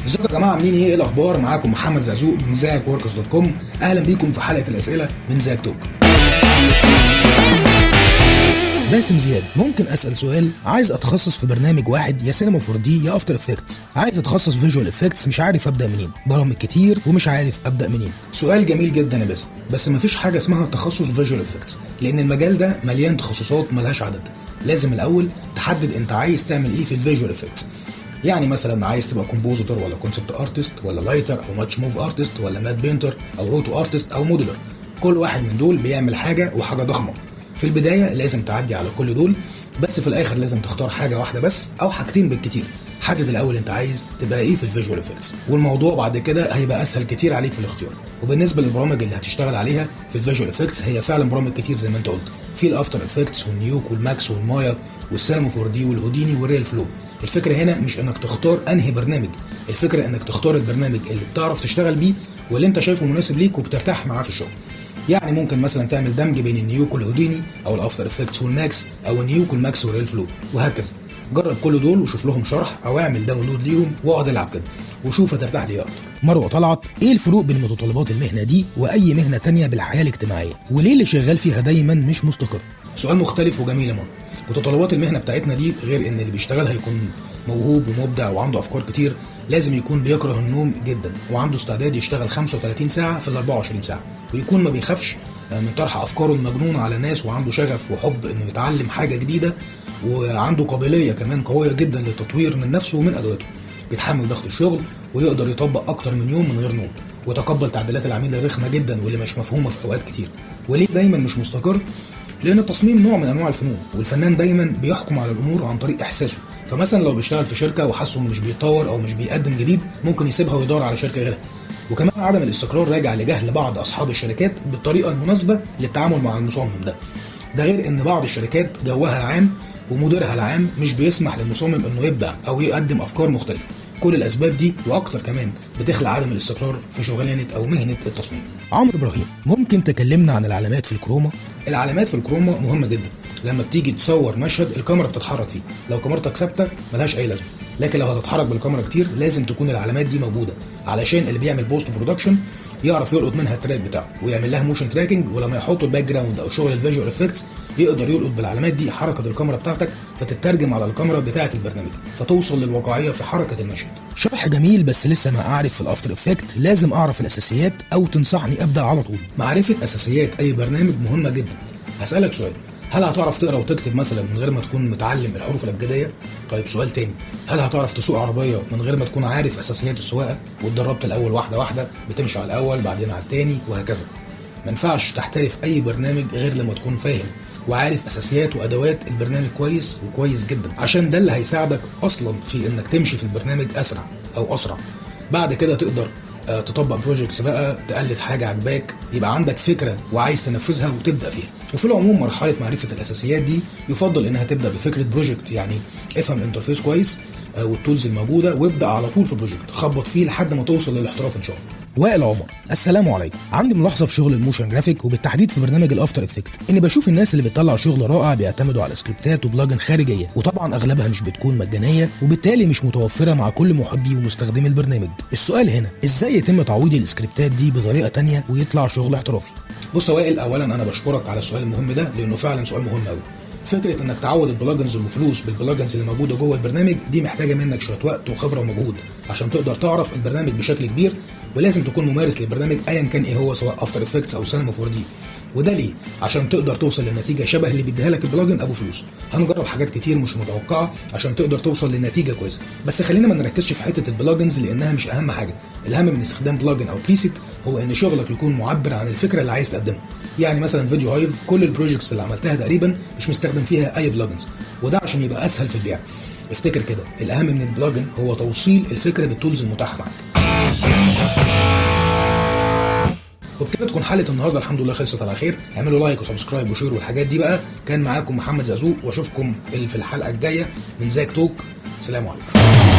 ازيكم يا جماعه، عاملين ايه الاخبار؟ معاكم محمد زعزوق من زاك وركس دوت كوم. اهلا بيكم في حلقه الاسئله من زاك توك. باسم زياد، ممكن اسال سؤال؟ عايز اتخصص في برنامج واحد، يا سينما 4 دي يا افتر افكتس. عايز اتخصص فيجوال افكتس، مش عارف ابدا منين، برامج كتير ومش عارف ابدا منين. سؤال جميل جدا يا باسم، بس مفيش حاجه اسمها تخصص فيجوال افكتس، لان المجال ده مليان تخصصات ملهاش عدد. لازم الاول تحدد انت عايز تعمل ايه في الفيجوال افكتس. يعني مثلا عايز تبقى كومبوزيتور ولا كونسبت ارتست ولا لايتر او ماتش موف ارتست ولا مات بينتر او روتو ارتست او موديلر. كل واحد من دول بيعمل حاجه وحاجه ضخمه. في البدايه لازم تعدي على كل دول، بس في الاخر لازم تختار حاجه واحده بس او حاجتين بالكتير. حدد الاول انت عايز تبقى ايه في الفيجوال افكتس، والموضوع بعد كده هيبقى اسهل كتير عليك في الاختيار. وبالنسبه للبرامج اللي هتشتغل عليها في الفيجوال افكتس، هي فعلا برامج كتير زي ما انت قلت، في الافتر افكتس والنيوك والماكس والمايا والسينما 4 دي والهوديني والريل فلو. الفكره هنا مش انك تختار انهي برنامج، الفكره انك تختار البرنامج اللي بتعرف تشتغل بيه واللي انت شايفه مناسب ليك وبترتاح معاه في الشغل. يعني ممكن مثلا تعمل دمج بين النيوك والهوديني او الافتر افكتس والماكس او النيوك والماكس والريل فلو وهكذا. جرب كل دول وشوف لهم شرح او اعمل داونلود ليهم واقعد العب كده وشوف هترتاح ليه اكتر. مروه طلعت، ايه الفروق بين متطلبات المهنه دي واي مهنه تانية بالحياه الاجتماعيه؟ وليه اللي شغال فيها دايما مش مستقر؟ سؤال مختلف وجميل يا مروه. متطلبات المهنه بتاعتنا دي، غير ان اللي بيشتغلها يكون موهوب ومبدع وعنده افكار كتير، لازم يكون بيكره النوم جدا وعنده استعداد يشتغل 35 ساعه في ال 24 ساعه، ويكون ما بيخافش من طرح افكاره المجنونه على الناس، وعنده شغف وحب انه يتعلم حاجه جديده، وعنده قابليه كمان قويه جدا للتطوير من نفسه ومن ادواته. بيتحمل ضغط الشغل ويقدر يطبق اكتر من يوم من غير نوم، ويتقبل تعديلات العميل الرخمه جدا واللي مش مفهومه في اوقات كتير. وليه دايما مش مستقر؟ لان التصميم نوع من انواع الفنون، والفنان دايما بيحكم على الامور عن طريق احساسه. فمثلا لو بيشتغل في شركه وحاسه مش بيتطور او مش بيقدم جديد، ممكن يسيبها ويدور على شركه غيرها. وكمان عدم الاستقرار راجع لجهل بعض اصحاب الشركات بالطريقه المناسبه للتعامل مع المصمم ده غير ان بعض الشركات جوها العام ومديرها العام مش بيسمح للمصمم انه يبدع او يقدم افكار مختلفه. كل الاسباب دي واكتر كمان بتخلق عدم الاستقرار في شغلانه او مهنه التصميم. عمرو ابراهيم، ممكن تكلمنا عن العلامات في الكروما؟ العلامات في الكروما مهمه جدا. لما بتيجي تصور مشهد الكاميرا بتتحرك فيه، لو كاميرتك ثابته ملهاش اي لازمه، لكن لو هتتحرك بالكاميرا كتير لازم تكون العلامات دي موجوده، علشان اللي بيعمل بوست برودكشن يعرف يلقط منها التراك بتاعه ويعمل لها موشن تراكنج، ولما يحط الباك جراوند او شغل الفيجوال افكتس يقدر يلقط بالعلامات دي حركه الكاميرا بتاعتك، فتترجم على الكاميرا بتاعه البرنامج، فتوصل للواقعيه في حركه المشهد. شرح جميل، بس لسه ما اعرف في الافتر افكت. لازم اعرف الاساسيات او تنصحني ابدا على طول؟ معرفه اساسيات اي برنامج مهمه جدا. هسالك سؤال، هل هتعرف تقرا وتكتب مثلا من غير ما تكون متعلم الحروف الابجديه؟ طيب سؤال تاني، هل هتعرف تسوق عربيه من غير ما تكون عارف اساسيات السواقه واتدربت الاول واحده واحده، بتمشي على الاول بعدين على التاني وهكذا؟ ما ينفعش تحترف اي برنامج غير لما تكون فاهم وعارف اساسيات وادوات البرنامج كويس وكويس جدا، عشان ده اللي هيساعدك اصلا في انك تمشي في البرنامج اسرع او اسرع. بعد كده تقدر تطبق بروجيكتس بقى، تقلد حاجه عجباك، يبقى عندك فكره وعايز تنفذها وتبدا فيها. وفي العموم مرحله معرفه الاساسيات دي يفضل انها تبدا بفكره بروجكت، يعني افهم الانترفيس كويس والتولز الموجوده وابدا على طول في البروجكت، خبط فيه لحد ما توصل للاحتراف ان شاء الله. وائل عمر، السلام عليكم. عندي ملاحظه في شغل الموشن جرافيك وبالتحديد في برنامج الافتر افكت، اني بشوف الناس اللي بتطلع شغل رائع بيعتمدوا على سكريبتات وبلاجن خارجيه، وطبعا اغلبها مش بتكون مجانيه وبالتالي مش متوفره مع كل محبي ومستخدمي البرنامج. السؤال هنا، ازاي يتم تعويض السكريبتات دي بطريقه تانية ويطلع شغل احترافي؟ بص يا وائل، اولا انا بشكرك على السؤال المهم ده لانه فعلا سؤال مهم قوي. فكره انك تعوض البلاجنز المفلوس بالبلاجنز اللي موجوده جوه البرنامج دي محتاجه منك شويه وقت وخبره ومجهود عشان تقدر تعرف البرنامج بشكل كبير، ولازم تكون ممارس للبرنامج ايا كان ايه هو، سواء افتر افكتس او سينما 4 دي. وده ليه؟ عشان تقدر توصل للنتيجه شبه اللي بيديها لك البلاجن ابو فلوس. هنجرب حاجات كتير مش متوقعه عشان تقدر توصل لنتيجه كويسه، بس خلينا ما نركزش في حته البلاجنز لانها مش اهم حاجه. الاهم من استخدام بلاجن او بريسيت هو ان شغلك يكون معبر عن الفكره اللي عايز تقدمها. يعني مثلا فيديو هايف، كل البروجكتس اللي عملتها تقريبا مش مستخدم فيها اي بلاجنز، وده عشان يبقى اسهل في البيع. افتكر كده، الاهم من البلاجن هو توصيل الفكره بالتولز المتاحه معاك. وبكده تكون حلقه النهارده الحمد لله خلصت على خير. اعملوا لايك وسبسكرايب وشير والحاجات دي بقى. كان معاكم محمد زعزوق، واشوفكم في الحلقه الجايه من زاك توك. سلام عليكم.